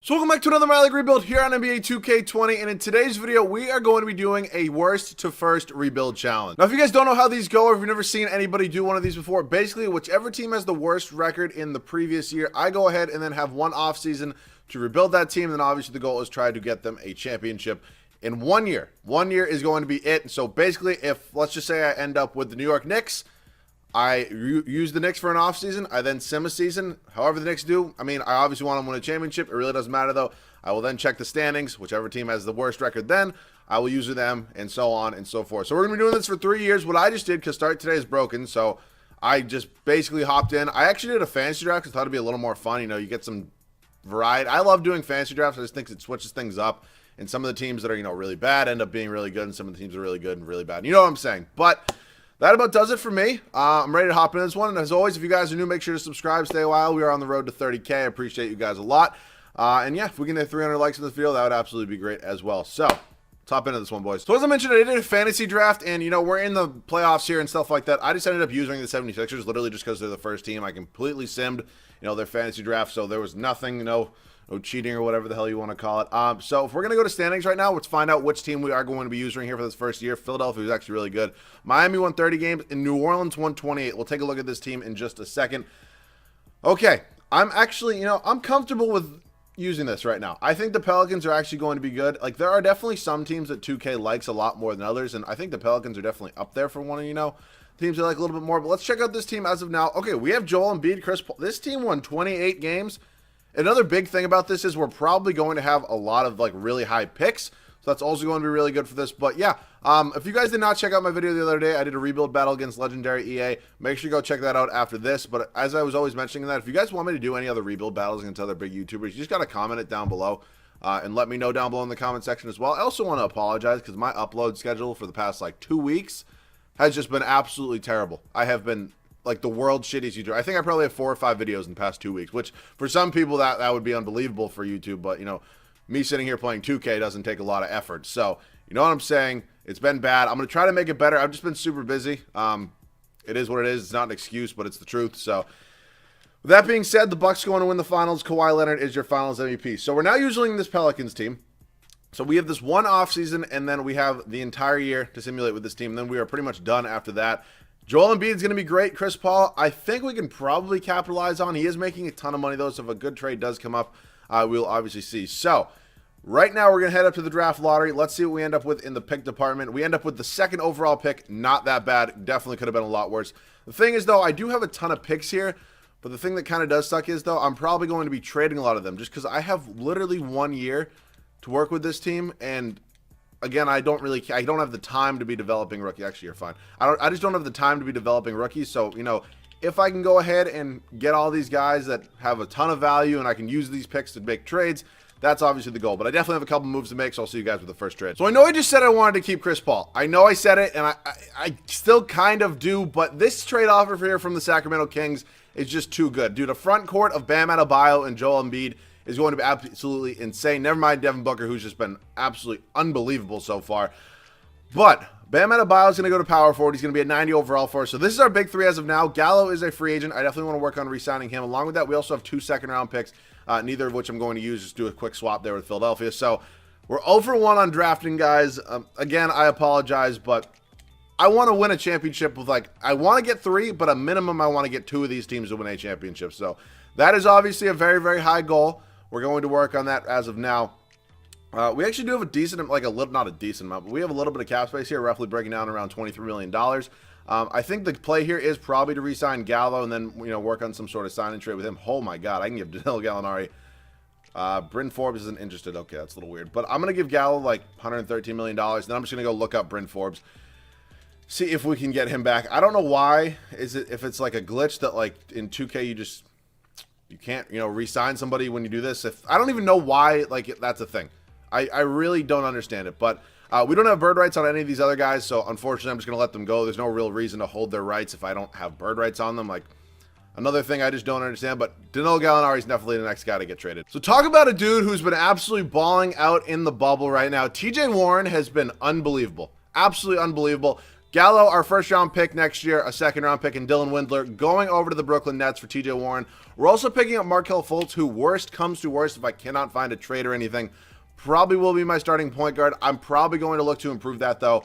So welcome back to another My League rebuild here on NBA 2K20, and in today's video we are going to be doing a worst to first rebuild challenge. Now if you guys don't know how these go, or if you've never seen anybody do one of these before, basically whichever team has the worst record in the previous year, I go ahead and then have one off season to rebuild that team, and then obviously the goal is try to get them a championship in 1 year. 1 year is going to be it. So basically, if let's just say I end up with the New York Knicks, I use the Knicks for an offseason. I then sim a season. However the Knicks do. I mean, I obviously want them to win a championship. It really doesn't matter, though. I will then check the standings. Whichever team has the worst record then, I will use them, and so on and so forth. So we're going to be doing this for 3 years. What I just did, because Start Today is broken, so I just basically hopped in. I actually did a fantasy draft because I thought it'd be a little more fun. You know, you get some variety. I love doing fantasy drafts. I just think it switches things up. And some of the teams that are, you know, really bad end up being really good, and some of the teams are really good and really bad. You know what I'm saying? But that about does it for me. I'm ready to hop into this one. And as always, if you guys are new, make sure to subscribe, stay a while. We are on the road to 30K. I appreciate you guys a lot. And yeah, if we can hit 300 likes in this video, that would absolutely be great as well. So let's hop into this one, boys. So as I mentioned, I did a fantasy draft, and you know, we're in the playoffs here and stuff like that. I just ended up using the 76ers literally just because they're the first team. I completely simmed, you know, their fantasy draft. So there was nothing, no cheating or whatever the hell you want to call it. So if we're going to go to standings right now, let's find out which team we are going to be using here for this first year. Philadelphia was actually really good. Miami won 30 games, and New Orleans won 28. We'll take a look at this team in just a second. Okay, I'm actually, you know, I'm comfortable with using this right now. I think the Pelicans are actually going to be good. Like, there are definitely some teams that 2K likes a lot more than others, and I think the Pelicans are definitely up there for one of, you know, teams that like a little bit more. But let's check out this team as of now. Okay, we have Joel Embiid, Chris Paul. This team won 28 games. Another big thing about this is we're probably going to have a lot of like really high picks, so that's also going to be really good for this. But yeah, if you guys did not check out my video the other day, I did a rebuild battle against legendary EA. Make sure you go check that out after this. But as I was always mentioning that, if you guys want me to do any other rebuild battles against other big YouTubers, you just got to comment it down below and let me know down below in the comment section as well. I also want to apologize because my upload schedule for the past like 2 weeks has just been absolutely terrible. I have been like the world's shittiest YouTuber. I think I probably have 4 or 5 videos in the past 2 weeks, which for some people that would be unbelievable for YouTube. But, you know, me sitting here playing 2K doesn't take a lot of effort. So, you know what I'm saying? It's been bad. I'm going to try to make it better. I've just been super busy. It is what it is. It's not an excuse, but it's the truth. So, with that being said, the Bucks going to win the finals. Kawhi Leonard is your finals MVP. So, we're now using this Pelicans team. So, we have this one offseason, and then we have the entire year to simulate with this team. And then we are pretty much done after that. Joel Embiid is going to be great. Chris Paul, I think we can probably capitalize on. He is making a ton of money, though, so if a good trade does come up, we'll obviously see. So, right now, we're going to head up to the draft lottery. Let's see what we end up with in the pick department. We end up with the second overall pick. Not that bad. Definitely could have been a lot worse. The thing is, though, I do have a ton of picks here, but the thing that kind of does suck is, though, I'm probably going to be trading a lot of them just because I have literally 1 year to work with this team, and again, I don't have the time to be developing rookie. Actually, you're fine. I just don't have the time to be developing rookies. So, you know, if I can go ahead and get all these guys that have a ton of value and I can use these picks to make trades, that's obviously the goal. But I definitely have a couple moves to make, so I'll see you guys with the first trade. So I know I just said I wanted to keep Chris Paul. I know I said it, and I still kind of do, but this trade offer here from the Sacramento Kings is just too good. Dude, a front court of Bam Adebayo and Joel Embiid is going to be absolutely insane. Never mind Devin Booker, who's just been absolutely unbelievable so far. But Bam Adebayo is going to go to power forward. He's going to be at 90 overall for us. So this is our big three as of now. Gallo is a free agent. I definitely want to work on re-signing him. Along with that, we also have 2 second-round picks, neither of which I'm going to use. Just do a quick swap there with Philadelphia. So we're 0 for 1 on drafting, guys. Again, I apologize, but I want to win a championship with, like, I want to get 3, but a minimum I want to get 2 of these teams to win a championship. So that is obviously a very, very high goal. We're going to work on that as of now. We actually do have a decent, like a little, not a decent amount, but we have a little bit of cap space here, roughly breaking down around $23 million. I think the play here is probably to re-sign Gallo and then, you know, work on some sort of sign and trade with him. Oh my God, I can give Danilo Gallinari. Bryn Forbes isn't interested. Okay, that's a little weird, but I'm going to give Gallo like $113 million. Then I'm just going to go look up Bryn Forbes, see if we can get him back. I don't know why. If it's like a glitch that like in 2K you can't, you know, re-sign somebody when you do this. I don't even know why, like, that's a thing. I really don't understand it. But we don't have bird rights on any of these other guys, so unfortunately I'm just going to let them go. There's no real reason to hold their rights if I don't have bird rights on them. Like, another thing I just don't understand. But Danilo Gallinari is definitely the next guy to get traded. So talk about a dude who's been absolutely balling out in the bubble right now. TJ Warren has been unbelievable. Absolutely unbelievable. Gallo, our first-round pick next year, a second-round pick, and Dylan Windler going over to the Brooklyn Nets for TJ Warren. We're also picking up Markelle Fultz, who worst comes to worst, if I cannot find a trade or anything, probably will be my starting point guard. I'm probably going to look to improve that, though.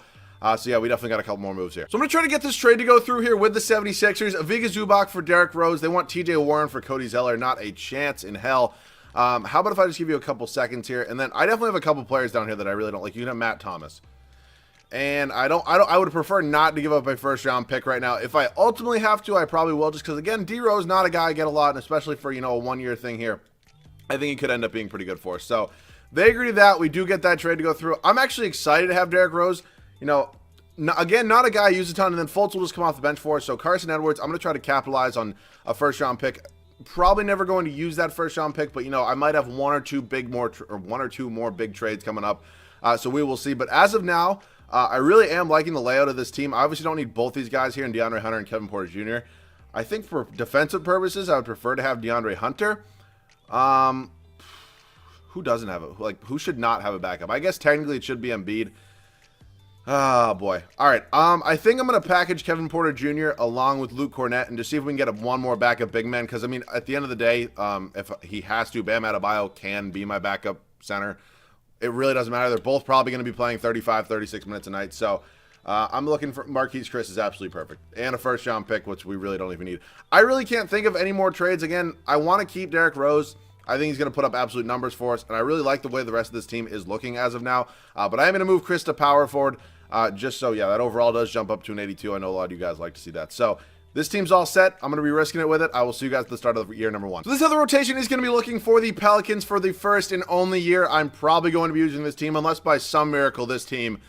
So, yeah, we definitely got a couple more moves here. So I'm going to try to get this trade to go through here with the 76ers. Aviga Zubac for Derrick Rose. They want TJ Warren for Cody Zeller. Not a chance in hell. How about if I just give you a couple seconds here? And then I definitely have a couple players down here that I really don't like. You can have Matt Thomas. And I would prefer not to give up a first round pick right now. If I ultimately have to, I probably will, just because, again, D-Rose not a guy I get a lot, and especially for, you know, a 1 year thing here. I think he could end up being pretty good for us. So they agree to that. We do get that trade to go through. I'm actually excited to have Derrick Rose. You know, again, not a guy I use a ton, and then Fultz will just come off the bench for us. So Carson Edwards, I'm going to try to capitalize on a first round pick. Probably never going to use that first round pick, but, you know, I might have one or two more big trades coming up. So we will see. But as of now, I really am liking the layout of this team. I obviously don't need both these guys here in DeAndre Hunter and Kevin Porter Jr. I think for defensive purposes, I would prefer to have DeAndre Hunter. Who doesn't have it? Like, who should not have a backup? I guess technically it should be Embiid. Oh, boy. All right. I think I'm going to package Kevin Porter Jr. along with Luke Cornett and just see if we can get one more backup big man. Because, I mean, at the end of the day, if he has to, Bam Adebayo can be my backup center. It really doesn't matter. They're both probably going to be playing 35, 36 minutes a night. So I'm looking for Marquise Chris is absolutely perfect. And a first-round pick, which we really don't even need. I really can't think of any more trades. Again, I want to keep Derrick Rose. I think he's going to put up absolute numbers for us. And I really like the way the rest of this team is looking as of now. But I am going to move Chris to power forward. Just so, yeah, that overall does jump up to an 82. I know a lot of you guys like to see that. So this team's all set. I'm going to be risking it with it. I will see you guys at the start of year number 1. So this is how the rotation is going to be looking for the Pelicans for the first and only year. I'm probably going to be using this team, unless by some miracle this team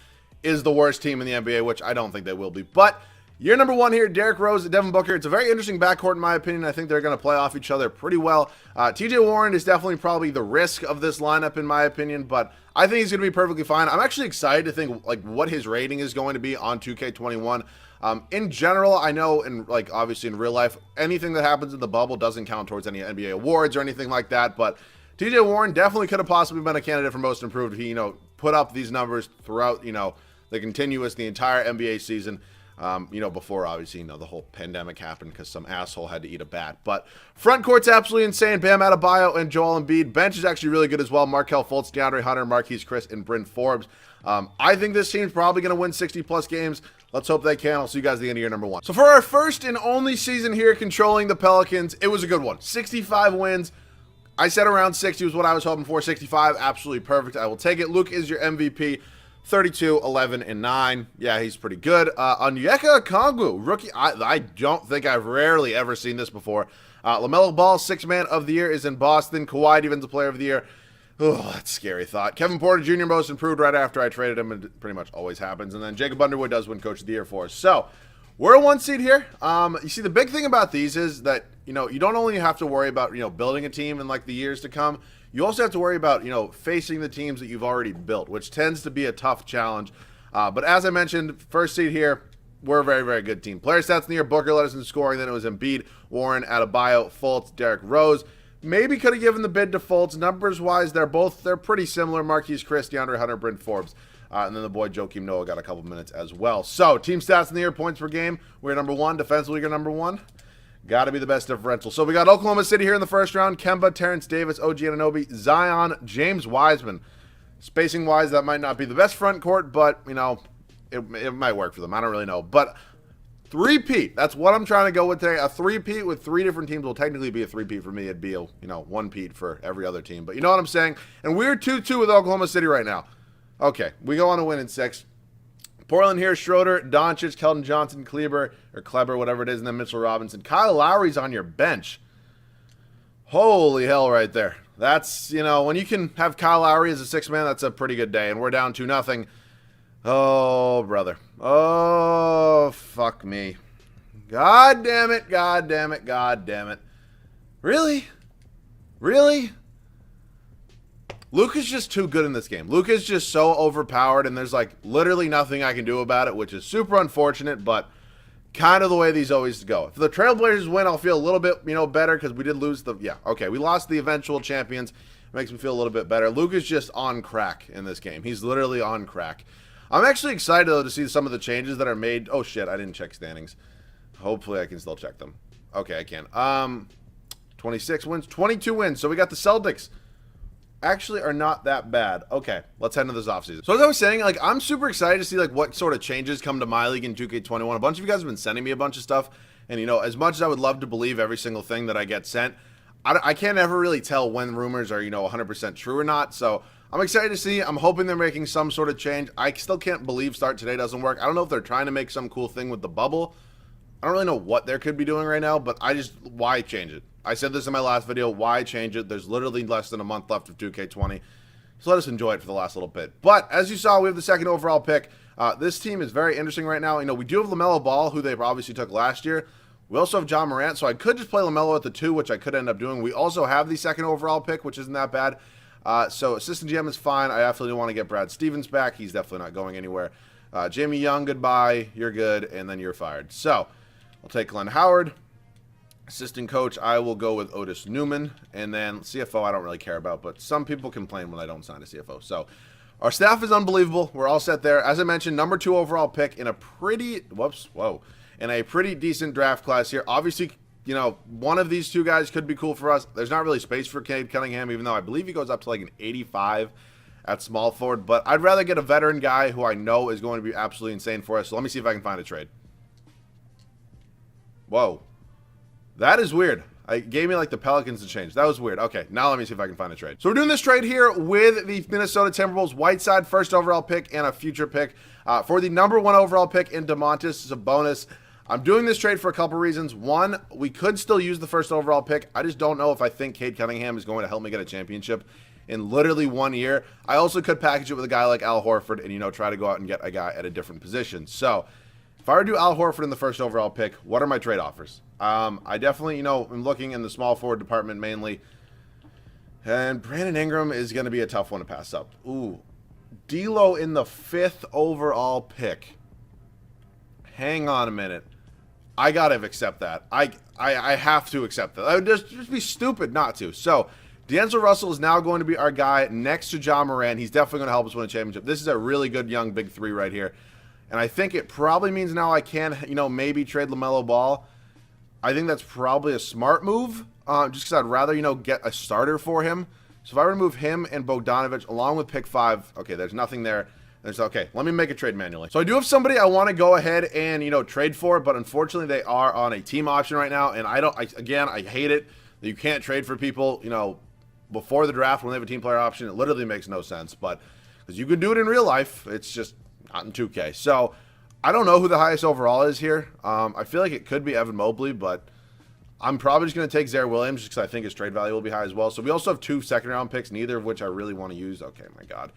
is the worst team in the NBA, which I don't think they will be. But year number 1 here, Derrick Rose, Devin Booker. It's a very interesting backcourt in my opinion. I think they're going to play off each other pretty well. TJ Warren is definitely probably the risk of this lineup in my opinion, but I think he's going to be perfectly fine. I'm actually excited to think like what his rating is going to be on 2K21. In general, I know, and like obviously in real life, anything that happens in the bubble doesn't count towards any NBA awards or anything like that. But TJ Warren definitely could have possibly been a candidate for most improved if he, you know, put up these numbers throughout, you know, the entire NBA season. You know, before obviously, you know, the whole pandemic happened because some asshole had to eat a bat. But front court's absolutely insane. Bam Adebayo and Joel Embiid. Bench is actually really good as well. Markelle Fultz, DeAndre Hunter, Marquise Chris, and Bryn Forbes. I think this team's probably going to win 60-plus games. Let's hope they can. I'll see you guys at the end of year number 1. So for our first and only season here controlling the Pelicans, it was a good one. 65 wins. I said around 60 was what I was hoping for. 65, absolutely perfect. I will take it. Luke is your MVP. 32, 11, and 9. Yeah, he's pretty good. Onyeka Okongwu, rookie. I don't think I've rarely ever seen this before. LaMelo Ball, 6th man of the year, is in Boston. Kawhi Defensive Player of the Year. Oh, that's a scary thought. Kevin Porter Jr. most improved right after I traded him. It pretty much always happens. And then Jacob Underwood does win Coach of the Year for us. So we're a 1 seed here. You see, the big thing about these is that, you know, you don't only have to worry about, you know, building a team in like the years to come. You also have to worry about, you know, facing the teams that you've already built, which tends to be a tough challenge. But as I mentioned, first seed here, we're a very, very good team. Player stats in the year, Booker led us in scoring. Then it was Embiid, Warren, Adebayo, Fultz, Derrick Rose. Maybe could have given the bid to Fultz. Numbers-wise, they're pretty similar. Marquise Chris, DeAndre Hunter, Bryn Forbes. And then the boy Joakim Noah got a couple minutes as well. So, team stats in the year, points per game. We're number 1. Defensively, we're number 1. Got to be the best differential. So we got Oklahoma City here in the first round. Kemba, Terrence Davis, OG Anunoby, Zion, James Wiseman. Spacing-wise, that might not be the best front court, but, you know, it might work for them. I don't really know. But three-peat, that's what I'm trying to go with today. A three-peat with 3 different teams will technically be a three-peat for me. It'd be a, you know, 1-peat for every other team. But you know what I'm saying? And we're 2-2 with Oklahoma City right now. Okay, we go on to win in 6. Portland here, Schroeder, Doncic, Keldon Johnson, Kleber, whatever it is, and then Mitchell Robinson. Kyle Lowry's on your bench. Holy hell right there. That's, you know, when you can have Kyle Lowry as a 6th man, that's a pretty good day. And we're down 2-0. Oh, brother. Oh, fuck me. God damn it, God damn it, God damn it. Really? Really? Luke is just too good in this game. Luke is just so overpowered, and there's like literally nothing I can do about it, which is super unfortunate, but kind of the way these always go. If the Trailblazers win, I'll feel a little bit, you know, better because we did lose the, yeah, okay, we lost the eventual champions. It makes me feel a little bit better. Luke is just on crack in this game. He's literally on crack. I'm actually excited, though, to see some of the changes that are made. Oh, shit, I didn't check standings. Hopefully I can still check them. Okay, I can. 26 wins, 22 wins. So we got the Celtics. Actually are not that bad. Okay, let's head into this offseason. So as I was saying, like, I'm super excited to see, like, what sort of changes come to my league in 2K21. A bunch of you guys have been sending me a bunch of stuff. And, you know, as much as I would love to believe every single thing that I get sent, I can't ever really tell when rumors are, you know, 100% true or not. So I'm excited to see. I'm hoping they're making some sort of change. I still can't believe Start Today doesn't work. I don't know if they're trying to make some cool thing with the bubble. I don't really know what they could be doing right now, but why change it? I said this in my last video. Why change it? There's literally less than a month left of 2K20. So let us enjoy it for the last little bit. But as you saw, we have the second overall pick. This team is very interesting right now. You know, we do have LaMelo Ball, who they obviously took last year. We also have John Morant, so I could just play LaMelo at the 2, which I could end up doing. We also have the second overall pick, which isn't that bad. So assistant GM is fine. I definitely want to get Brad Stevens back. He's definitely not going anywhere. Jamie Young, goodbye. You're good, and then you're fired. So I'll take Glenn Howard. Assistant coach, I will go with Otis Newman. And then CFO, I don't really care about, but some people complain when I don't sign a CFO. So our staff is unbelievable. We're all set there. As I mentioned, number 2 overall pick in a pretty, in a pretty decent draft class here. Obviously, you know, one of these two guys could be cool for us. There's not really space for Cade Cunningham, even though I believe he goes up to like an 85 at small forward. But I'd rather get a veteran guy who I know is going to be absolutely insane for us. So let me see if I can find a trade. Whoa. That is weird. It gave me like the Pelicans to change. That was weird. Okay, now let me see if I can find a trade. So we're doing this trade here with the Minnesota Timberwolves Whiteside first overall pick and a future pick for the number 1 overall pick in Domantas Sabonis. I'm doing this trade for a couple reasons. One, we could still use the first overall pick. I just don't know if I think Cade Cunningham is going to help me get a championship in literally 1 year. I also could package it with a guy like Al Horford and, you know, try to go out and get a guy at a different position. So if I were to do Al Horford in the first overall pick, what are my trade offers? I definitely, you know, am looking in the small forward department mainly. And Brandon Ingram is going to be a tough one to pass up. Ooh. D'Lo in the 5th overall pick. Hang on a minute. I gotta accept that. I have to accept that. I would just be stupid not to. So, D'Angelo Russell is now going to be our guy next to John Morant. He's definitely going to help us win a championship. This is a really good young big 3 right here. And I think it probably means now I can, you know, maybe trade LaMelo Ball. I think that's probably a smart move, just because I'd rather, you know, get a starter for him. So if I remove him and Bogdanovich along with pick 5, okay, there's nothing there. Okay, let me make a trade manually. So I do have somebody I want to go ahead and, you know, trade for, but unfortunately they are on a team option right now, and I hate it that you can't trade for people, you know, before the draft when they have a team player option. It literally makes no sense, but because you can do it in real life, it's just not in 2K. So I don't know who the highest overall is here. I feel like it could be Evan Mobley, but I'm probably just going to take Zaire Williams just because I think his trade value will be high as well. So we also have 2 second-round picks, neither of which I really want to use. Okay, my God.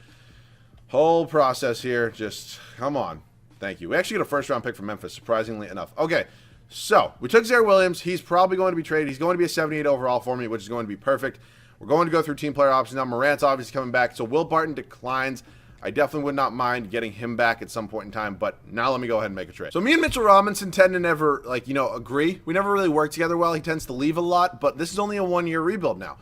Whole process here, just come on. Thank you. We actually get a first-round pick from Memphis, surprisingly enough. Okay, so we took Zaire Williams. He's probably going to be traded. He's going to be a 78 overall for me, which is going to be perfect. We're going to go through team player options now. Morant's obviously coming back, so Will Barton declines. I definitely would not mind getting him back at some point in time, but now let me go ahead and make a trade. So me and Mitchell Robinson tend to never, like, you know, agree. We never really work together well. He tends to leave a lot, but this is only a 1-year rebuild now.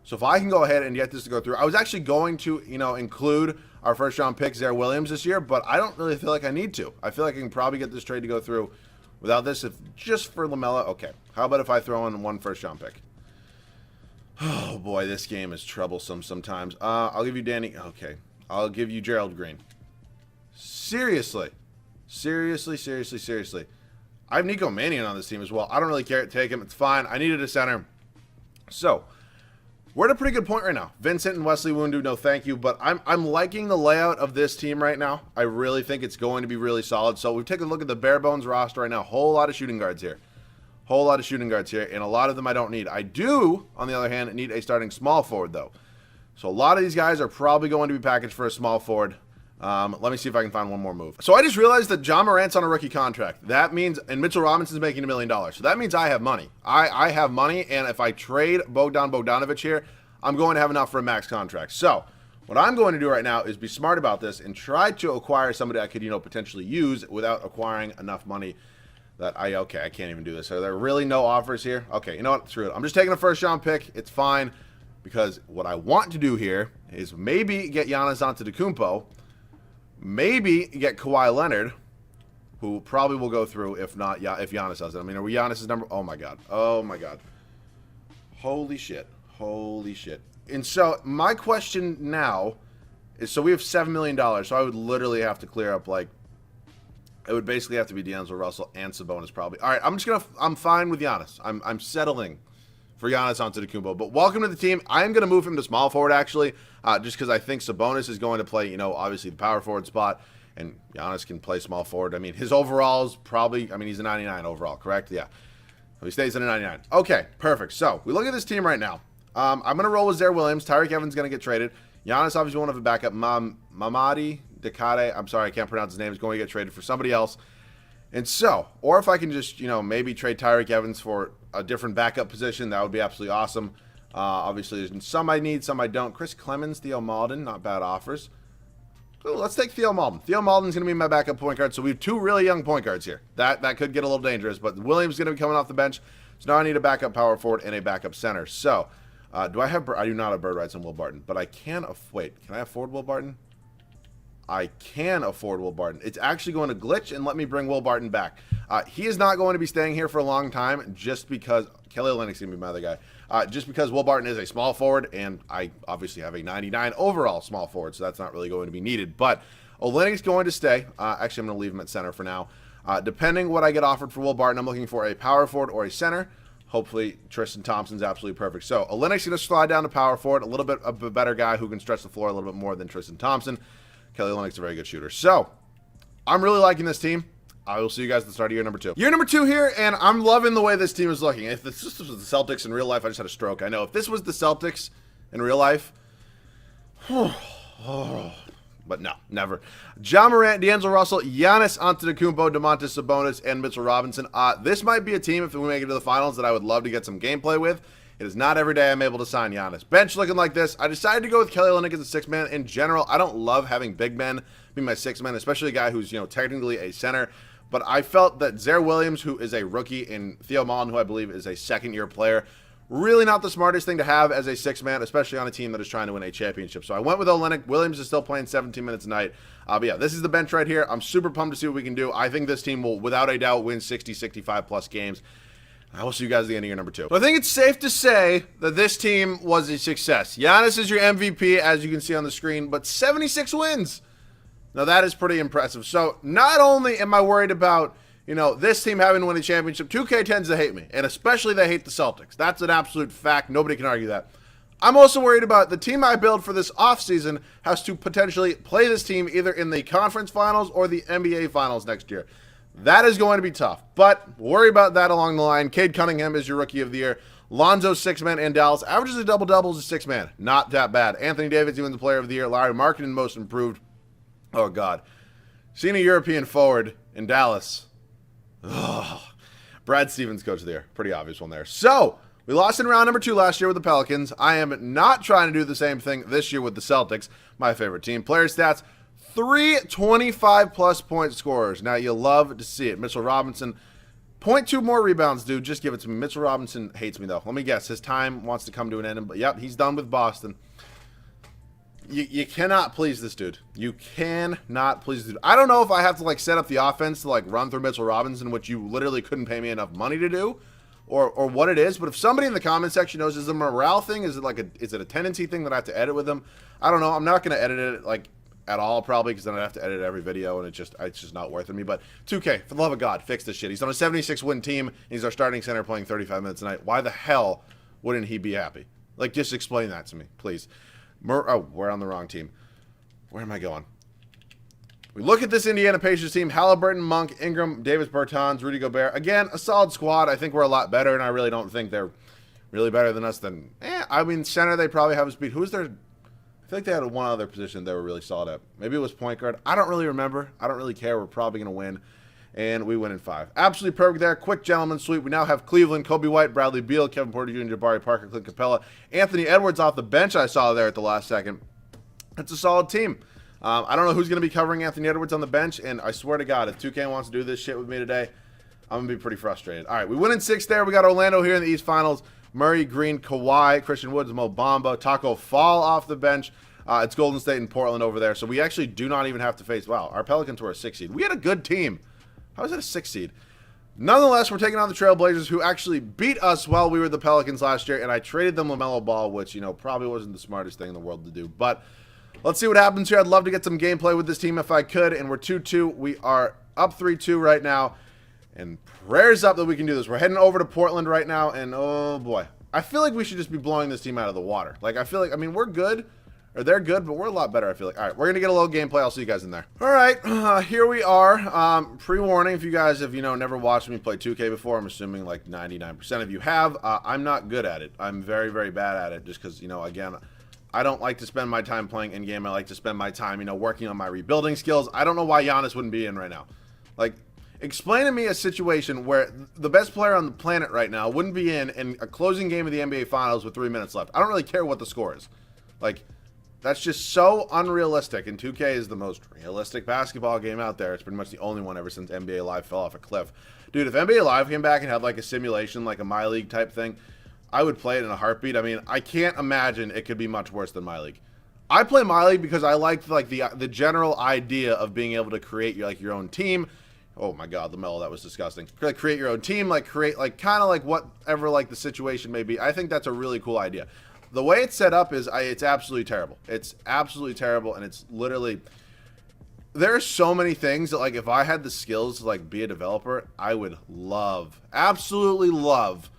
So if I can go ahead and get this to go through, I was actually going to, you know, include our first-round pick, Zaire Williams, this year, but I don't really feel like I need to. I feel like I can probably get this trade to go through without this, if just for LaMelo. Okay, how about if I throw in 1 first-round pick? Oh, boy, this game is troublesome sometimes. I'll give you Danny. Okay, I'll give you Gerald Green. Seriously. Seriously. I have Nico Mannion on this team as well. I don't really care to take him. It's fine. I needed a center. So we're at a pretty good point right now. Vincent and Wesley Wundu, no thank you. But I'm liking the layout of this team right now. I really think it's going to be really solid. So we've taken a look at the bare bones roster right now. Whole lot of shooting guards here. And a lot of them I don't need. I do, on the other hand, need a starting small forward, though. So a lot of these guys are probably going to be packaged for a small forward. Let me see if I can find one more move. So I just realized that John Morant's on a rookie contract. That means, and Mitchell Robinson's making $1 million. So that means I have money. I have money, and if I trade Bogdanovich here, I'm going to have enough for a max contract. So what I'm going to do right now is be smart about this and try to acquire somebody I could, you know, potentially use without acquiring enough money that I can't even do this. Are there really no offers here? Okay, you know what? Screw it. I'm just taking a first-round pick. It's fine, because what I want to do here is maybe get Giannis Antetokounmpo, Maybe get Kawhi Leonard, who probably will go through if not, if Giannis does it. I mean, are we Giannis's number? Oh my god. Oh my god. Holy shit. Holy shit. And so my question now is, so we have $7 million, so I would literally have to clear up, like, it would basically have to be D'Angelo Russell and Sabonis probably. All right, I'm fine with Giannis. I'm settling for Giannis Antetokounmpo. But welcome to the team. I am going to move him to small forward, actually, just because I think Sabonis is going to play, you know, obviously the power forward spot, and Giannis can play small forward. I mean, his overalls probably, I mean, he's a 99 overall, correct? Yeah. So he stays at a 99. Okay, perfect. So we look at this team right now. I'm going to roll with Zaire Williams. Tyreke Evans going to get traded. Giannis obviously won't have a backup. Mamadi Dakade, I'm sorry, I can't pronounce his name, is going to get traded for somebody else. And so, or if I can just, you know, maybe trade Tyreke Evans for a different backup position, that would be absolutely awesome. Obviously, there's some I need, some I don't. Chris Clemens, Theo Malden, not bad offers. Ooh, let's take Theo Malden. Theo Malden's going to be my backup point guard, so we have two really young point guards here. That could get a little dangerous, but Williams is going to be coming off the bench, so now I need a backup power forward and a backup center. So, I do not have bird rights on Will Barton, but I can, wait, can I afford Will Barton? I can afford Will Barton. It's actually going to glitch and let me bring Will Barton back. He is not going to be staying here for a long time just because Kelly Olynyk's going to be my other guy. Just because Will Barton is a small forward and I obviously have a 99 overall small forward, so that's not really going to be needed. But Olynyk's going to stay. Actually, I'm going to leave him at center for now. Depending what I get offered for Will Barton, I'm looking for a power forward or a center. Hopefully, Tristan Thompson's absolutely perfect. So Olynyk's going to slide down to power forward, a little bit of a better guy who can stretch the floor a little bit more than Tristan Thompson. Kelly Olynyk's a very good shooter. So, I'm really liking this team. I will see you guys at the start of year number 2. Year number 2 here, and I'm loving the way this team is looking. If this was the Celtics in real life, I just had a stroke. I know. If this was the Celtics in real life, but no, never. Ja Morant, D'Angelo Russell, Giannis Antetokounmpo, Domantas Sabonis, and Mitchell Robinson. This might be a team, if we make it to the finals, that I would love to get some gameplay with. It is not every day I'm able to sign Giannis. Bench looking like this. I decided to go with Kelly Olynyk as a 6-man. In general, I don't love having big men be my 6-man, especially a guy who's, you know, technically a center. But I felt that Zaire Williams, who is a rookie, and Theo Malden, who I believe is a second-year player, really not the smartest thing to have as a 6-man, especially on a team that is trying to win a championship. So I went with Olynyk. Williams is still playing 17 minutes a night. But yeah, this is the bench right here. I'm super pumped to see what we can do. I think this team will, without a doubt, win 60, 65-plus games. I will see you guys at the end of year number 2. So I think it's safe to say that this team was a success. Giannis is your MVP, as you can see on the screen, but 76 wins. Now, that is pretty impressive. So, not only am I worried about, you know, this team having to win a championship, 2K tends to hate me, and especially they hate the Celtics. That's an absolute fact. Nobody can argue that. I'm also worried about the team I build for this offseason has to potentially play this team either in the conference finals or the NBA finals next year. That is going to be tough, but worry about that along the line. Cade Cunningham is your rookie of the year. Lonzo, 6-man, and Dallas averages a double-double as a 6-man. Not that bad. Anthony Davis, even the player of the year. Larry Markkinen, most improved. Oh, God. Seeing a European forward in Dallas. Ugh. Brad Stevens, coach of the year. Pretty obvious one there. So, we lost in round number 2 last year with the Pelicans. I am not trying to do the same thing this year with the Celtics, my favorite team. Player stats. 3 25-plus point scorers. Now, you love to see it. Mitchell Robinson, 0.2 more rebounds, dude. Just give it to me. Mitchell Robinson hates me, though. Let me guess. His time wants to come to an end. But, yep, he's done with Boston. You cannot please this dude. You cannot please this dude. I don't know if I have to, like, set up the offense to, like, run through Mitchell Robinson, which you literally couldn't pay me enough money to do, or what it is. But if somebody in the comment section knows, is it a morale thing? Is it a tendency thing that I have to edit with him? I don't know. I'm not going to edit it, like, at all, probably, because then I'd have to edit every video, and it's just not worth it to me. But 2K, for the love of God, fix this shit. He's on a 76-win team, and he's our starting center playing 35 minutes a night. Why the hell wouldn't he be happy? Like, just explain that to me, please. Oh, we're on the wrong team. Where am I going? We look at this Indiana Pacers team. Halliburton, Monk, Ingram, Davis Bertans, Rudy Gobert. Again, a solid squad. I think we're a lot better, and I really don't think they're really better than us. I mean, center, they probably have a speed. Who's their... I feel like they had one other position they were really solid at. Maybe it was point guard. I don't really remember. I don't really care. We're probably going to win. And we win in 5. Absolutely perfect there. Quick gentleman sweep. We now have Cleveland, Kobe White, Bradley Beal, Kevin Porter Jr., Jabari Parker, Clint Capella, Anthony Edwards off the bench I saw there at the last second. It's a solid team. I don't know who's going to be covering Anthony Edwards on the bench, and I swear to God, if 2K wants to do this shit with me today, I'm going to be pretty frustrated. All right, we win in 6 there. We got Orlando here in the East Finals. Murray, Green, Kawhi, Christian Woods, Mo Bamba, Taco Fall off the bench. It's Golden State and Portland over there, so we actually do not even have to face... Wow, our Pelicans were a 6 seed. We had a good team. How is it a 6 seed? Nonetheless, we're taking on the Trailblazers, who actually beat us while we were the Pelicans last year, and I traded them LaMelo Ball, which, you know, probably wasn't the smartest thing in the world to do. But let's see what happens here. I'd love to get some gameplay with this team if I could, and we're 2-2. We are up 3-2 right now, and prayers up that we can do this. We're heading over to Portland right now, and oh boy. I feel like we should just be blowing this team out of the water. Like, I feel like, I mean, we're good. Or they're good, but we're a lot better, I feel like. All right, we're going to get a little gameplay. I'll see you guys in there. All right, here we are. Pre-warning, if you guys have, you know, never watched me play 2K before, I'm assuming like 99% of you have. I'm not good at it. I'm very, very bad at it just because, you know, again, I don't like to spend my time playing in-game. I like to spend my time, you know, working on my rebuilding skills. I don't know why Giannis wouldn't be in right now. Like, explain to me a situation where the best player on the planet right now wouldn't be in a closing game of the NBA Finals with 3 minutes left. I don't really care what the score is. Like... That's just so unrealistic, and 2K is the most realistic basketball game out there. It's pretty much the only one ever since NBA Live fell off a cliff. Dude, if NBA Live came back and had like a simulation, like a My League type thing, I would play it in a heartbeat. I mean, I can't imagine it could be much worse than My League. I play My League because I liked like the general idea of being able to create your own team. Oh my God, LaMelo, that was disgusting. Like, create your own team, like create like kind of like whatever like the situation may be. I think that's a really cool idea. The way it's set up is, it's absolutely terrible. It's absolutely terrible, and it's literally... There are so many things that, like, if I had the skills to, like, be a developer, I would love, absolutely love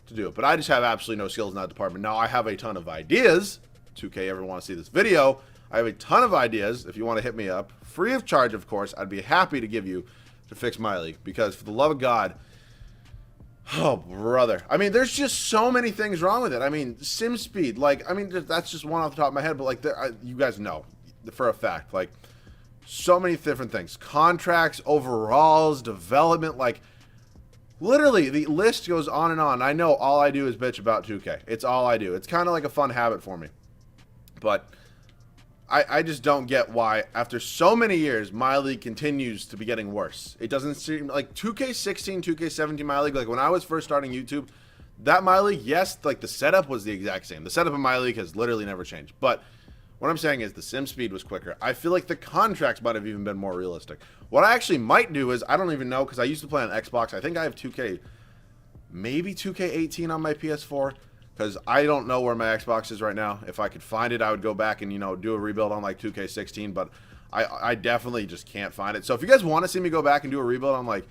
to do it. But I just have absolutely no skills in that department. Now, I have a ton of ideas. 2K ever want to see this video? I have a ton of ideas. If you want to hit me up, free of charge, of course, I'd be happy to give you to fix My League. Because, for the love of God... Oh, brother. I mean, there's just so many things wrong with it. I mean, sim speed. Like, I mean, that's just one off the top of my head. But, like, you guys know for a fact. Like, so many different things. Contracts, overalls, development. Like, literally, the list goes on and on. I know all I do is bitch about 2K. It's all I do. It's kind of like a fun habit for me. But... I just don't get why, after so many years, My League continues to be getting worse. It doesn't seem like 2K16, 2K17 My League, like when I was first starting YouTube, that My League, yes, like the setup was the exact same. The setup of My League has literally never changed. But what I'm saying is the sim speed was quicker. I feel like the contracts might have even been more realistic. What I actually might do is, I don't even know, because I used to play on Xbox. I think I have 2K, maybe 2K18 on my PS4. Because I don't know where my Xbox is right now. If I could find it, I would go back and, you know, do a rebuild on, like, 2K16. But I definitely just can't find it. So if you guys want to see me go back and do a rebuild on, like,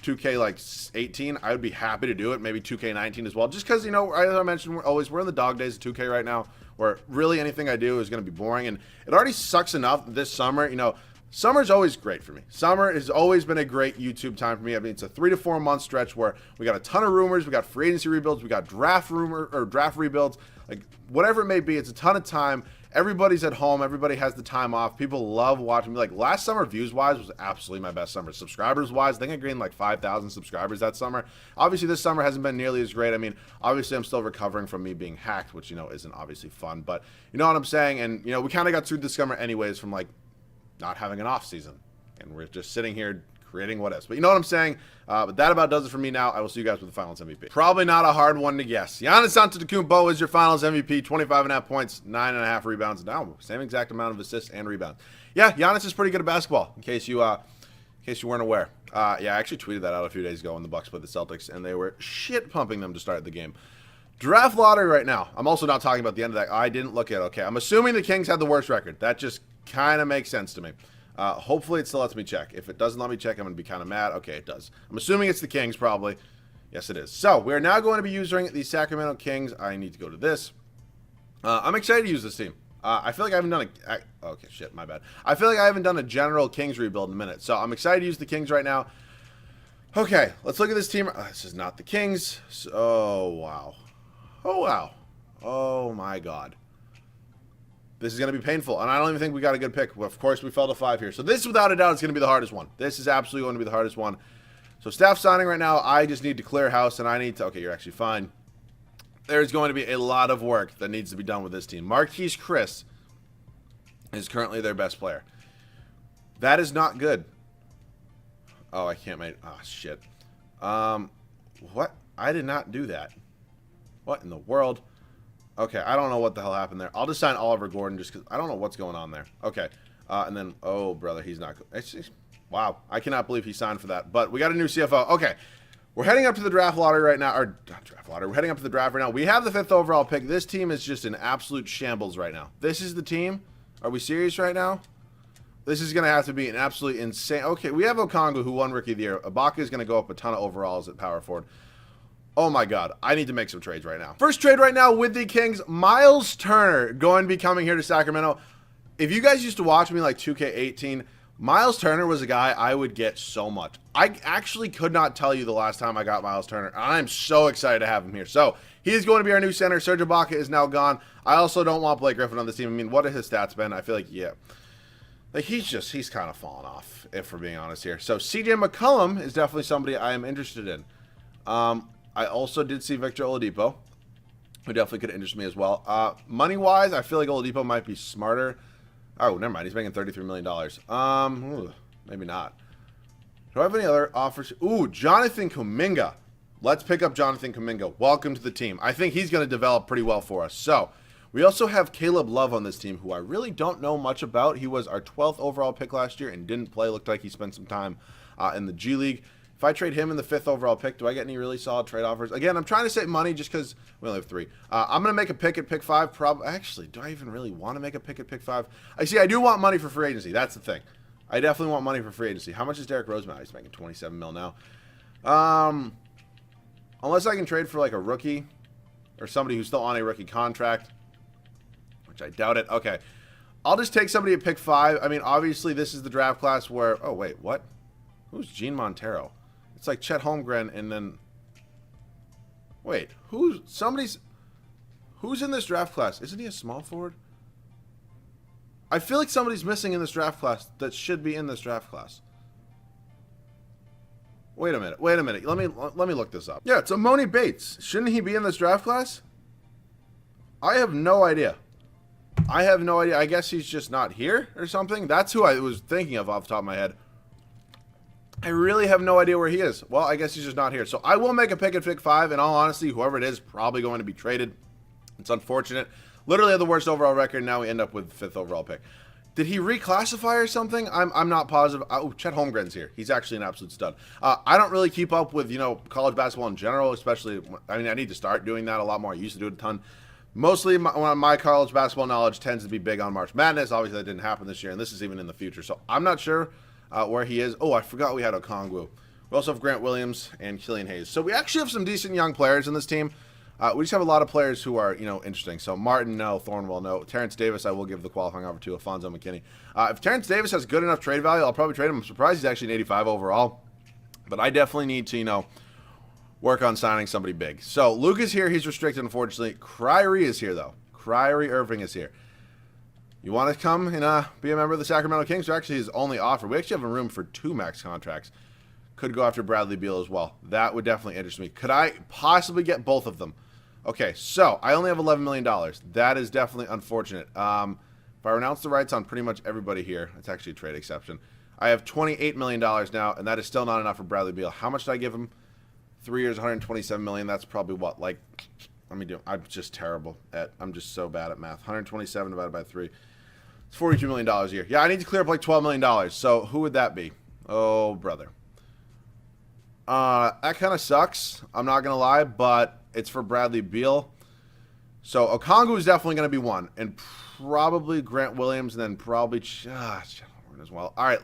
2K18, I would be happy to do it. Maybe 2K19 as well. Just because, you know, as I mentioned, we're in the dog days of 2K right now. Where really anything I do is going to be boring. And it already sucks enough this summer, you know. Summer's always great for me. Summer has always been a great YouTube time for me. I mean, it's a 3 to 4 month stretch where we got a ton of rumors, we got free agency rebuilds, we got draft rebuilds, like whatever it may be. It's a ton of time. Everybody's at home. Everybody has the time off. People love watching me. Like last summer, views-wise, was absolutely my best summer. Subscribers-wise, I think I gained like 5,000 subscribers that summer. Obviously, this summer hasn't been nearly as great. I mean, obviously, I'm still recovering from me being hacked, which, you know, isn't obviously fun. But you know what I'm saying? And, you know, we kind of got through this summer anyways from, like, not having an off season, and we're just sitting here creating what ifs. But you know what I'm saying? But that about does it for me now. I will see you guys with the Finals MVP. Probably not a hard one to guess. Giannis Antetokounmpo is your Finals MVP. 25.5 points, 9.5 rebounds. Now, same exact amount of assists and rebounds. Yeah, Giannis is pretty good at basketball. In case you weren't aware. Yeah, I actually tweeted that out a few days ago when the Bucks played the Celtics, and they were shit pumping them to start the game. Draft lottery right now. I'm also not talking about the end of that. I didn't look at it. Okay, I'm assuming the Kings had the worst record. That just kind of makes sense to me. Hopefully it still lets me check. If it doesn't let me check, I'm going to be kind of mad. Okay, it does. I'm assuming it's the Kings, probably. Yes, it is. So, we're now going to be using the Sacramento Kings. I need to go to this. I'm excited to use this team. I feel like I haven't done okay, shit, my bad. I feel like I haven't done a general Kings rebuild in a minute. So, I'm excited to use the Kings right now. Okay, let's look at this team. This is not the Kings. Oh, wow. Oh, wow. Oh, my God. This is going to be painful, and I don't even think we got a good pick. Well, of course, we fell to 5 here. So this, without a doubt, is going to be the hardest one. This is absolutely going to be the hardest one. So staff signing right now, I just need to clear house, and I need to... Okay, you're actually fine. There's going to be a lot of work that needs to be done with this team. Marquise Chris is currently their best player. That is not good. Oh, I can't make... Oh, shit. What? I did not do that. What in the world? Okay, I don't know what the hell happened there. I'll just sign Oliver Gordon just because I don't know what's going on there. Okay, and then, oh, brother, he's not good. Wow, I cannot believe he signed for that. But we got a new CFO. Okay, we're heading up to the draft lottery right now. Or, not draft lottery. We're heading up to the draft right now. We have the 5th overall pick. This team is just in absolute shambles right now. This is the team? Are we serious right now? This is going to have to be an absolutely insane... Okay, we have Okongwu, who won Rookie of the Year. Ibaka is going to go up a ton of overalls at power forward. Oh my god, I need to make some trades right now. First trade right now with the Kings, Miles Turner going to be coming here to Sacramento. If you guys used to watch me like 2K18, Miles Turner was a guy I would get so much. I actually could not tell you the last time I got Miles Turner. I'm so excited to have him here. So he is going to be our new center. Serge Ibaka is now gone. I also don't want Blake Griffin on this team. I mean, what have his stats been? I feel like, yeah. Like he's kind of fallen off, if we're being honest here. So CJ McCollum is definitely somebody I am interested in. I also did see Victor Oladipo, who definitely could interest me as well. Money-wise, I feel like Oladipo might be smarter. Oh, never mind. He's making $33 million. Maybe not. Do I have any other offers? Ooh, Jonathan Kuminga. Let's pick up Jonathan Kuminga. Welcome to the team. I think he's going to develop pretty well for us. So, we also have Caleb Love on this team, who I really don't know much about. He was our 12th overall pick last year and didn't play. Looked like he spent some time in the G League. If I trade him in the 5th overall pick, do I get any really solid trade offers? Again, I'm trying to save money just because we only have 3. I'm going to make a pick at pick 5. Actually, do I even really want to make a pick at pick 5? I do want money for free agency. That's the thing. I definitely want money for free agency. How much is Derrick Rose now? He's making 27 mil now. Unless I can trade for like a rookie or somebody who's still on a rookie contract, which I doubt it. Okay. I'll just take somebody at pick 5. I mean, obviously, this is the draft class where... Oh, wait, what? Who's Gene Montero? It's like Chet Holmgren and then... Wait, who's in this draft class? Isn't he a small forward? I feel like somebody's missing in this draft class that should be in this draft class. Wait a minute. Let me look this up. Yeah, it's Amoni Bates. Shouldn't he be in this draft class? I have no idea. I guess he's just not here or something. That's who I was thinking of off the top of my head. I really have no idea where he is. Well, I guess he's just not here. So I will make a pick at pick 5. In all honesty, whoever it is, probably going to be traded. It's unfortunate. Literally had the worst overall record. Now we end up with the 5th overall pick. Did he reclassify or something? I'm not positive. Oh, Chet Holmgren's here. He's actually an absolute stud. I don't really keep up with, college basketball in general, especially, I need to start doing that a lot more. I used to do it a ton. Mostly my college basketball knowledge tends to be big on March Madness. Obviously, that didn't happen this year, and this is even in the future. So I'm not sure where he is. Oh, I forgot we had Okongwu. We also have Grant Williams and Killian Hayes. So we actually have some decent young players in this team. We just have a lot of players who are, interesting. So Martin, no. Thornwell, no. Terrence Davis, I will give the qualifying offer to. Alfonso McKinney. If Terrence Davis has good enough trade value, I'll probably trade him. I'm surprised he's actually an 85 overall. But I definitely need to, work on signing somebody big. So Luke is here. He's restricted, unfortunately. Kyrie is here, though. Kyrie Irving is here. You want to come and be a member of the Sacramento Kings? Or actually his only offer. We actually have a room for 2 max contracts. Could go after Bradley Beal as well. That would definitely interest me. Could I possibly get both of them? Okay, so I only have $11 million. That is definitely unfortunate. If I renounce the rights on pretty much everybody here, it's actually a trade exception. I have $28 million now, and that is still not enough for Bradley Beal. How much did I give him? 3 years, $127 million. That's probably what, like, let me do. I'm just terrible at. I'm just so bad at math. 127 divided by 3. It's $42 million a year. Yeah, I need to clear up like $12 million. So who would that be? Oh, brother. That kind of sucks. I'm not gonna lie, but it's for Bradley Beal. So Okongwu is definitely gonna be one, and probably Grant Williams, and then probably as well. All right.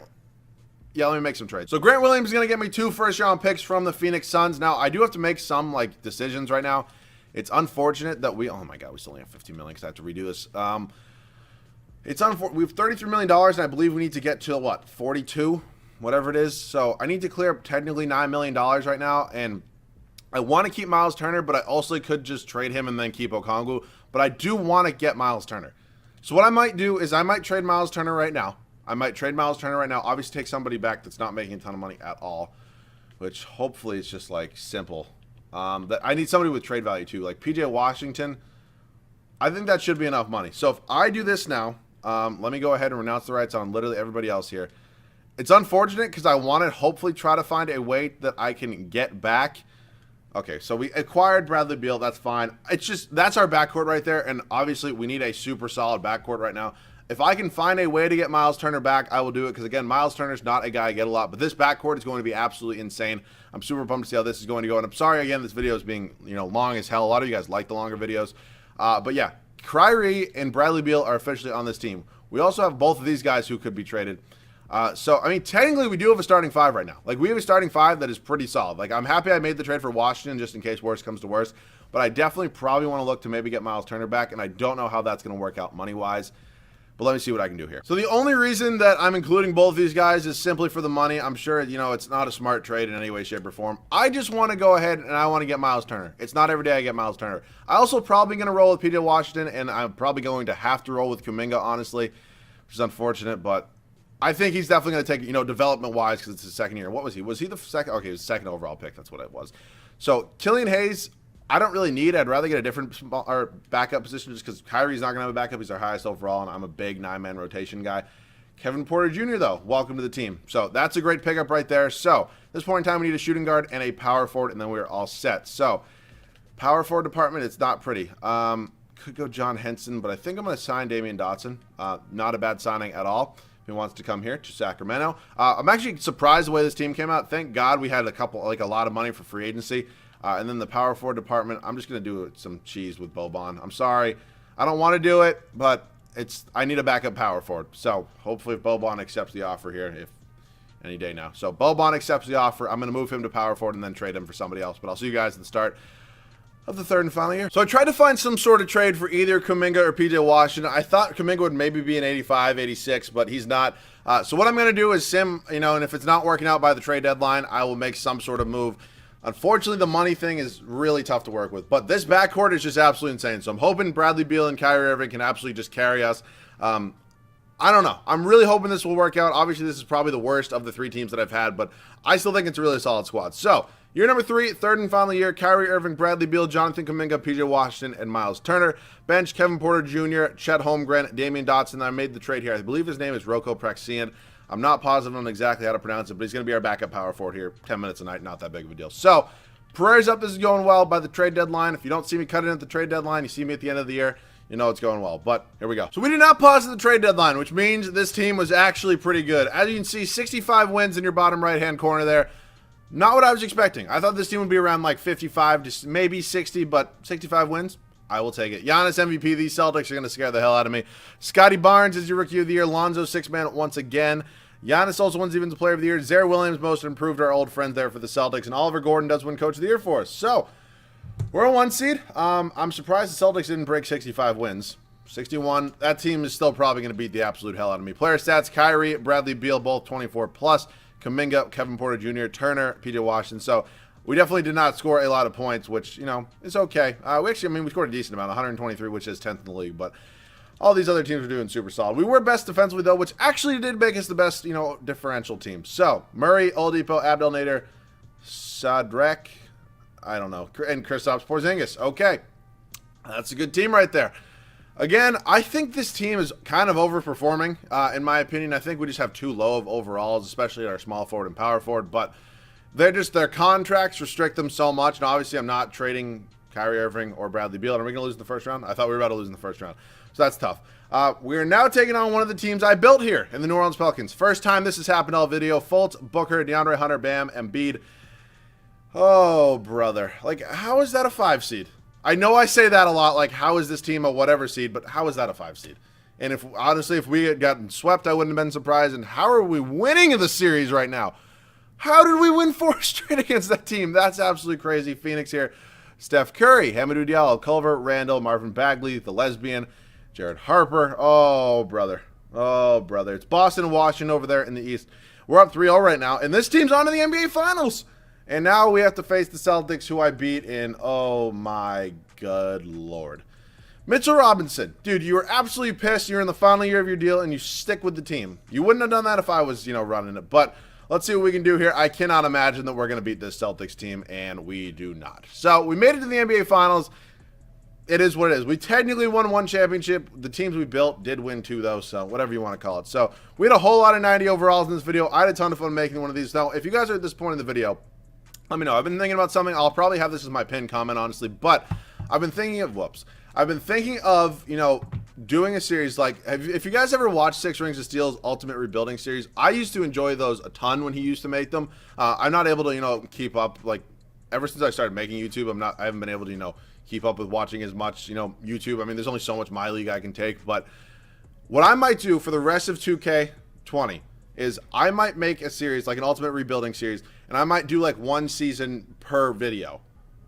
Yeah, let me make some trades. So Grant Williams is going to get me 2 first-round picks from the Phoenix Suns. Now, I do have to make some, decisions right now. It's unfortunate that we... Oh, my God, we still only have $15 million because I have to redo this. It's unfortunate. We have $33 million, and I believe we need to get to, what, 42? Whatever it is. So I need to clear up technically $9 million right now, and I want to keep Miles Turner, but I also could just trade him and then keep Okongwu. But I do want to get Miles Turner. So what I might do is I might trade Miles Turner right now. Obviously take somebody back that's not making a ton of money at all, which hopefully is just simple. That I need somebody with trade value too, like PJ Washington. I think that should be enough money. So if I do this now, let me go ahead and renounce the rights on literally everybody else here. It's unfortunate because I want to hopefully try to find a way that I can get back Okay, so we acquired Bradley Beal. That's fine. It's just, that's our backcourt right there. And obviously, we need a super solid backcourt right now. If I can find a way to get Miles Turner back, I will do it. Because, again, Miles Turner's not a guy I get a lot. But this backcourt is going to be absolutely insane. I'm super pumped to see how this is going to go. And I'm sorry, again, this video is being, long as hell. A lot of you guys like the longer videos. But, yeah, Kyrie and Bradley Beal are officially on this team. We also have both of these guys who could be traded. So, I mean, technically, we do have a starting five right now. Like, we have a starting five that is pretty solid. Like, I'm happy I made the trade for Washington just in case worst comes to worst. But I definitely probably want to look to maybe get Miles Turner back, and I don't know how that's going to work out money-wise. But let me see what I can do here. So the only reason that I'm including both of these guys is simply for the money. I'm sure, it's not a smart trade in any way, shape, or form. I just want to go ahead and I want to get Miles Turner. It's not every day I get Miles Turner. I also probably going to roll with PJ Washington, and I'm probably going to have to roll with Kuminga, honestly, which is unfortunate, but I think he's definitely going to take, development-wise, because it's his second year. What was he? Was he the second? Okay, he was the second overall pick. That's what it was. So Killian Hayes, I don't really need. I'd rather get a different backup position just because Kyrie's not going to have a backup. He's our highest overall, and I'm a big 9-man rotation guy. Kevin Porter Jr., though, welcome to the team. So that's a great pickup right there. So at this point in time, we need a shooting guard and a power forward, and then we're all set. So power forward department, it's not pretty. Could go John Henson, but I think I'm going to sign Damian Dotson. Not a bad signing at all. If he wants to come here to Sacramento. I'm actually surprised the way this team came out. Thank God we had a lot of money for free agency. And then the power forward department, I'm just going to do some cheese with Boban. I'm sorry. I don't want to do it, but I need a backup power forward. So hopefully if Boban accepts the offer here, if any day now. So Boban accepts the offer. I'm going to move him to power forward and then trade him for somebody else. But I'll see you guys at the start of the third and final year. So I tried to find some sort of trade for either Kuminga or PJ Washington. I thought Kuminga would maybe be an 85, 86, but he's not. So what I'm going to do is and if it's not working out by the trade deadline, I will make some sort of move. Unfortunately, the money thing is really tough to work with. But this backcourt is just absolutely insane. So I'm hoping Bradley Beal and Kyrie Irving can absolutely just carry us. I don't know. I'm really hoping this will work out. Obviously, this is probably the worst of the three teams that I've had, but I still think it's a really solid squad. So year number 3, third and final year, Kyrie Irving, Bradley Beal, Jonathan Kuminga, PJ Washington, and Miles Turner. Bench, Kevin Porter Jr., Chet Holmgren, Damian Dotson. I made the trade here. I believe his name is Roko Praxian. I'm not positive on exactly how to pronounce it, but he's going to be our backup power forward here. 10 minutes a night, not that big of a deal. So prayers up, this is going well by the trade deadline. If you don't see me cut in at the trade deadline, you see me at the end of the year, you know it's going well. But here we go. So we did not pause at the trade deadline, which means this team was actually pretty good. As you can see, 65 wins in your bottom right-hand corner there. Not what I was expecting. I thought this team would be around like 55 to maybe 60, but 65 wins, I will take it. Giannis Mvp, these Celtics are going to scare the hell out of me. Scotty Barnes is your Rookie of the Year. Lonzo, 6-man once again. Giannis also wins Defensive Player of the Year. Zaire Williams, most improved, our old friend there for the Celtics. And Oliver Gordon does win Coach of the Year for us. So, we're a 1 seed. I'm surprised the Celtics didn't break 65 wins. 61, that team is still probably going to beat the absolute hell out of me. Player stats, Kyrie, Bradley Beal, both 24+. Kuminga, Kevin Porter Jr., Turner, PJ Washington. So, we definitely did not score a lot of points, which, is okay. We scored a decent amount, 123, which is 10th in the league. But all these other teams are doing super solid. We were best defensively, though, which actually did make us the best, differential team. So, Murray, Oladipo, Abdel Nader, Sadrek, I don't know, and Kristaps Porzingis. Okay, that's a good team right there. Again, I think this team is kind of overperforming, in my opinion. I think we just have too low of overalls, especially at our small forward and power forward. But their contracts restrict them so much. And obviously, I'm not trading Kyrie Irving or Bradley Beal. Are we going to lose in the first round? I thought we were about to lose in the first round. So that's tough. We are now taking on one of the teams I built here in the New Orleans Pelicans. First time this has happened all video. Fultz, Booker, DeAndre Hunter, Bam, Embiid. Oh, brother. Like, how is that a 5 seed? I know I say that a lot, like, how is this team a whatever seed, but how is that a 5 seed? And honestly, if we had gotten swept, I wouldn't have been surprised. And how are we winning in the series right now? How did we win 4 straight against that team? That's absolutely crazy. Phoenix here. Steph Curry, Hamidou Diallo, Culver, Randall, Marvin Bagley, the lesbian, Jared Harper. Oh, brother. Oh, brother. It's Boston and Washington over there in the East. We're up 3-0 right now, and this team's on to the NBA Finals. And now we have to face the Celtics, who I beat in, oh my good lord. Mitchell Robinson. Dude, you were absolutely pissed. You're in the final year of your deal, and you stick with the team. You wouldn't have done that if I was, running it. But let's see what we can do here. I cannot imagine that we're going to beat this Celtics team, and we do not. So we made it to the NBA Finals. It is what it is. We technically won 1 championship. The teams we built did win 2, though, so whatever you want to call it. So we had a whole lot of 90 overalls in this video. I had a ton of fun making one of these. Now, if you guys are at this point in the video, let me know. I've been thinking about something. I'll probably have this as my pinned comment, honestly, but I've been thinking of, I've been thinking of, you know, doing a series like, if you guys ever watched Six Rings of Steel's Ultimate Rebuilding series, I used to enjoy those a ton when he used to make them. I'm not able to, you know, keep up, like, ever since I started making YouTube, I haven't been able to, you know, keep up with watching as much, you know, YouTube. I mean, there's only so much My League I can take, but what I might do for the rest of 2K20 is I might make a series, like an Ultimate Rebuilding series, and I might do like one season per video.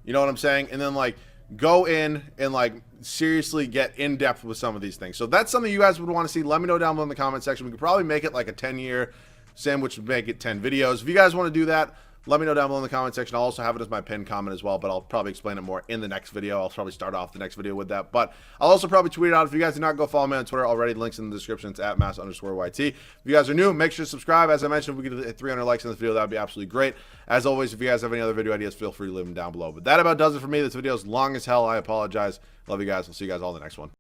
You know what I'm saying? And then like go in and like seriously get in depth with some of these things. So that's something you guys would want to see. Let me know down below in the comment section. We could probably make it like a 10-year sim, which would make it 10 videos. If you guys want to do that, let me know down below in the comment section. I'll also have it as my pinned comment as well, but I'll probably explain it more in the next video. I'll probably start off the next video with that, but I'll also probably tweet it out. If you guys do not go follow me on Twitter already, links in the description. It's at Massa_YT. If you guys are new, make sure to subscribe. As I mentioned, if we could hit 300 likes on this video, that would be absolutely great. As always, if you guys have any other video ideas, feel free to leave them down below. But that about does it for me. This video is long as hell. I apologize. Love you guys. I'll see you guys all in the next one.